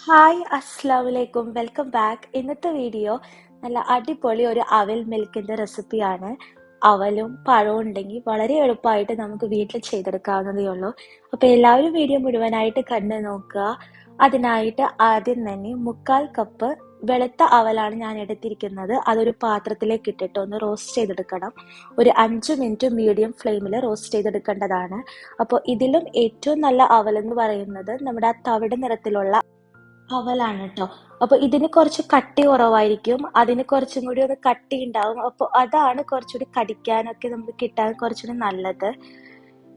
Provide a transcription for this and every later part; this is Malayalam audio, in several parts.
ഹായ് അസ്സലാമലൈക്കും വെൽക്കം ബാക്ക്. ഇന്നത്തെ വീഡിയോ നല്ല അടിപൊളി ഒരു അവൽ മിൽക്കിന്റെ റെസിപ്പിയാണ്. അവലും പഴവും ഉണ്ടെങ്കിൽ വളരെ എളുപ്പമായിട്ട് നമുക്ക് വീട്ടിൽ ചെയ്തെടുക്കാവുന്നതേ ഉള്ളൂ. അപ്പൊ എല്ലാവരും വീഡിയോ മുഴുവനായിട്ട് കണ്ടു നോക്കുക. അതിനായിട്ട് ആദ്യം തന്നെ 1/4 കപ്പ് വെളുത്ത അവലാണ് ഞാൻ എടുത്തിരിക്കുന്നത്. അതൊരു പാത്രത്തിലേക്ക് ഇട്ടിട്ട് ഒന്ന് റോസ്റ്റ് ചെയ്തെടുക്കണം. ഒരു 5 മിനിറ്റ് മീഡിയം ഫ്ലെയിമിൽ റോസ്റ്റ് ചെയ്തെടുക്കേണ്ടതാണ്. അപ്പോൾ ഇതിലും ഏറ്റവും നല്ല അവൽ എന്ന് പറയുന്നത് നമ്മുടെ ആ തവിട് നിറത്തിലുള്ള അവലാണ് ട്ടോ. അപ്പൊ ഇതിന് കുറച്ച് കട്ടി കുറവായിരിക്കും. അതിന് കുറച്ചും കൂടി ഒന്ന് കട്ടി ഉണ്ടാവും. അപ്പൊ അതാണ് കുറച്ചുകൂടി കടിക്കാനൊക്കെ നമുക്ക് കിട്ടാൻ കുറച്ചുകൂടി നല്ലത്.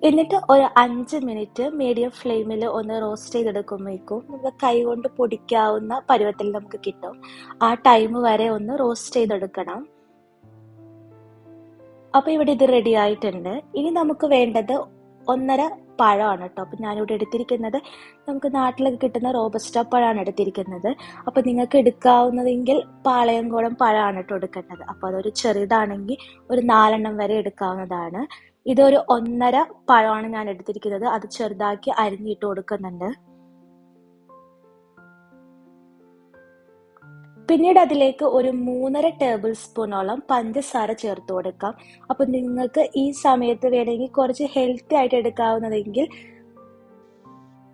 എന്നിട്ട് ഒരു 5 മിനിറ്റ് മീഡിയം ഫ്ലെയിമിൽ ഒന്ന് റോസ്റ്റ് ചെയ്തെടുക്കുമ്പോഴേക്കും നമുക്ക് കൈ കൊണ്ട് പൊടിക്കാവുന്ന പരുവത്തിൽ നമുക്ക് കിട്ടും. ആ ടൈം വരെ ഒന്ന് റോസ്റ്റ് ചെയ്തെടുക്കണം. അപ്പൊ ഇവിടെ ഇത് റെഡി ആയിട്ടുണ്ട്. ഇനി നമുക്ക് വേണ്ടത് 1.5 പഴമാണ് കേട്ടോ. അപ്പൊ ഞാനിവിടെ എടുത്തിരിക്കുന്നത് നമുക്ക് നാട്ടിലൊക്കെ കിട്ടുന്ന റോബസ്റ്റ പഴമാണ് എടുത്തിരിക്കുന്നത്. അപ്പൊ നിങ്ങൾക്ക് എടുക്കാവുന്നതെങ്കിൽ പാളയംകോടൻ പഴമാണ് കേട്ടോ എടുക്കേണ്ടത്. അപ്പൊ അതൊരു ചെറുതാണെങ്കിൽ ഒരു 4 വരെ എടുക്കാവുന്നതാണ്. ഇതൊരു 1.5 പഴമാണ് ഞാൻ എടുത്തിരിക്കുന്നത്. അത് ചെറുതാക്കി അരിഞ്ഞിട്ട് കൊടുക്കുന്നുണ്ട്. പിന്നീട് അതിലേക്ക് ഒരു 3.5 ടേബിൾ സ്പൂണോളം പഞ്ചസാര ചേർത്ത് കൊടുക്കാം. അപ്പൊ നിങ്ങൾക്ക് ഈ സമയത്ത് വേണമെങ്കിൽ കുറച്ച് ഹെൽത്തി ആയിട്ട് എടുക്കാവുന്നതെങ്കിൽ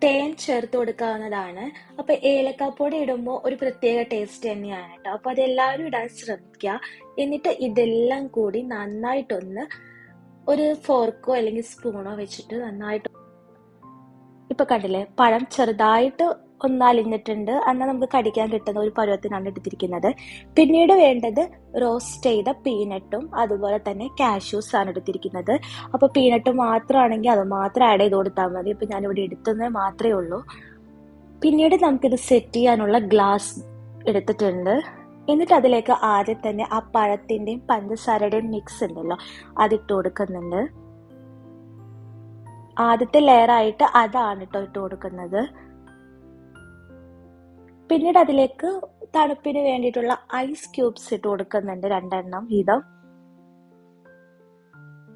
തേൻ ചേർത്ത് കൊടുക്കാവുന്നതാണ്. അപ്പൊ ഏലക്കാപ്പൊടി ഇടുമ്പോൾ ഒരു പ്രത്യേക ടേസ്റ്റ് തന്നെയാണ് കേട്ടോ. അപ്പൊ അതെല്ലാവരും ഇടാൻ ശ്രമിക്കുക. എന്നിട്ട് ഇതെല്ലാം കൂടി നന്നായിട്ടൊന്ന് ഒരു ഫോർക്കോ അല്ലെങ്കിൽ സ്പൂണോ വെച്ചിട്ട് നന്നായിട്ട് ഇപ്പൊ കണ്ടില്ലേ, പഴം ചെറുതായിട്ട് ഒന്ന് അലിഞ്ഞിട്ടുണ്ട്. എന്നാൽ നമുക്ക് കടിക്കാൻ കിട്ടുന്ന ഒരു പരുവത്തിനാണ് എടുത്തിരിക്കുന്നത്. പിന്നീട് വേണ്ടത് റോസ്റ്റ് ചെയ്ത പീനട്ടും അതുപോലെ തന്നെ കാഷ്യൂസ് ആണ് എടുത്തിരിക്കുന്നത്. അപ്പൊ പീനട്ട് മാത്രമാണെങ്കിൽ അത് മാത്രം ആഡ് ചെയ്ത് കൊടുത്താൽ മതി. ഇപ്പൊ ഞാനിവിടെ എടുത്തത് മാത്രമേ ഉള്ളൂ. പിന്നീട് നമുക്കിത് സെറ്റ് ചെയ്യാനുള്ള ഗ്ലാസ് എടുത്തിട്ടുണ്ട്. എന്നിട്ട് അതിലേക്ക് ആദ്യം തന്നെ ആ പഴത്തിന്റെയും പഞ്ചസാരയുടെയും മിക്സ് ഉണ്ടല്ലോ, അതിട്ട് കൊടുക്കുന്നുണ്ട്. ആദ്യത്തെ ലെയർ ആയിട്ട് അതാണ് കേട്ടോ ഇട്ട് കൊടുക്കുന്നത്. പിന്നീട് അതിലേക്ക് തണുപ്പിന് വേണ്ടിയിട്ടുള്ള ഐസ് ക്യൂബ്സ് ഇട്ട് കൊടുക്കുന്നുണ്ട്, 2 വീതം.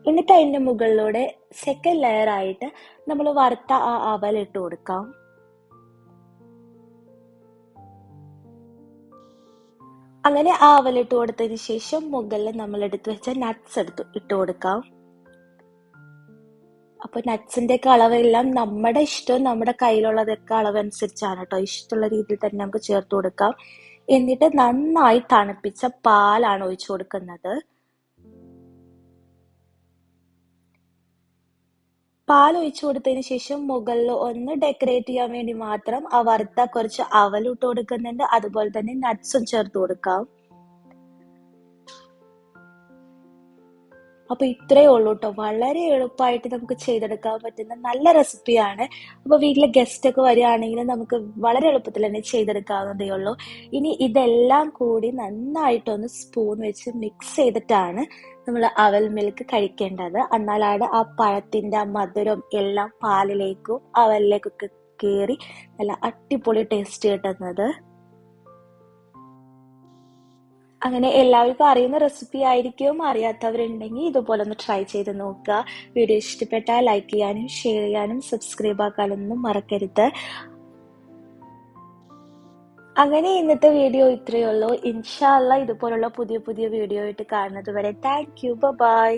എന്നിട്ട് അതിന്റെ മുകളിലൂടെ സെക്കൻഡ് ലെയർ ആയിട്ട് നമ്മൾ വറുത്ത ആ അവൽ ഇട്ട് കൊടുക്കാം. അങ്ങനെ ആ അവൽ ഇട്ട് കൊടുത്തതിന് ശേഷം മുകളിൽ നമ്മൾ എടുത്തു വെച്ച നട്ട്സ് ഇട്ട് കൊടുക്കാം. അപ്പൊ നട്ട്സിന്റെ ഒക്കെ അളവെല്ലാം നമ്മുടെ ഇഷ്ടവും നമ്മുടെ കയ്യിലുള്ളതൊക്കെ അളവനുസരിച്ചാണ് കേട്ടോ. ഇഷ്ടമുള്ള രീതിയിൽ തന്നെ നമുക്ക് ചേർത്ത് കൊടുക്കാം. എന്നിട്ട് നന്നായി തണുപ്പിച്ച പാലാണ് ഒഴിച്ചു കൊടുക്കുന്നത്. പാൽ ഒഴിച്ചു കൊടുത്തതിന് ശേഷം മുകളിൽ ഒന്ന് ഡെക്കറേറ്റ് ചെയ്യാൻ വേണ്ടി മാത്രം ആ വറുത്ത കുറച്ച് അവലിട്ട് കൊടുക്കുന്നുണ്ട്. അതുപോലെ തന്നെ നട്ട്സും ചേർത്ത് കൊടുക്കാം. അപ്പൊ ഇത്രയേ ഉള്ളൂ കേട്ടോ. വളരെ എളുപ്പമായിട്ട് നമുക്ക് ചെയ്തെടുക്കാൻ പറ്റുന്ന നല്ല റെസിപ്പിയാണ്. അപ്പൊ വീട്ടിലെ ഗസ്റ്റ് ഒക്കെ വരികയാണെങ്കിൽ നമുക്ക് വളരെ എളുപ്പത്തിൽ തന്നെ ചെയ്തെടുക്കാവുന്നതേ ഉള്ളൂ. ഇനി ഇതെല്ലാം കൂടി നന്നായിട്ടൊന്ന് സ്പൂൺ വെച്ച് മിക്സ് ചെയ്തിട്ടാണ് നമ്മൾ അവൽ മിൽക്ക് കഴിക്കേണ്ടത്. എന്നാലാണ് ആ പഴത്തിന്റെ ആ മധുരം എല്ലാം പാലിലേക്കും അവലിലേക്കൊക്കെ കയറി നല്ല അടിപൊളി ടേസ്റ്റ് കിട്ടുന്നത്. അങ്ങനെ എല്ലാവർക്കും അറിയുന്ന റെസിപ്പി ആയിരിക്കും. അറിയാത്തവരുണ്ടെങ്കിൽ ഇതുപോലെ ഒന്ന് ട്രൈ ചെയ്ത് നോക്കുക. വീഡിയോ ഇഷ്ടപ്പെട്ടാൽ ലൈക്ക് ചെയ്യാനും ഷെയർ ചെയ്യാനും സബ്സ്ക്രൈബ് ആക്കാനൊന്നും മറക്കരുത്. അങ്ങനെ ഇന്നത്തെ വീഡിയോ ഇത്രയേ ഉള്ളൂ. ഇൻഷാ അല്ലാ ഇതുപോലുള്ള പുതിയ പുതിയ വീഡിയോ ആയിട്ട് കാണുന്നത് വരെ താങ്ക് യു, ബൈ.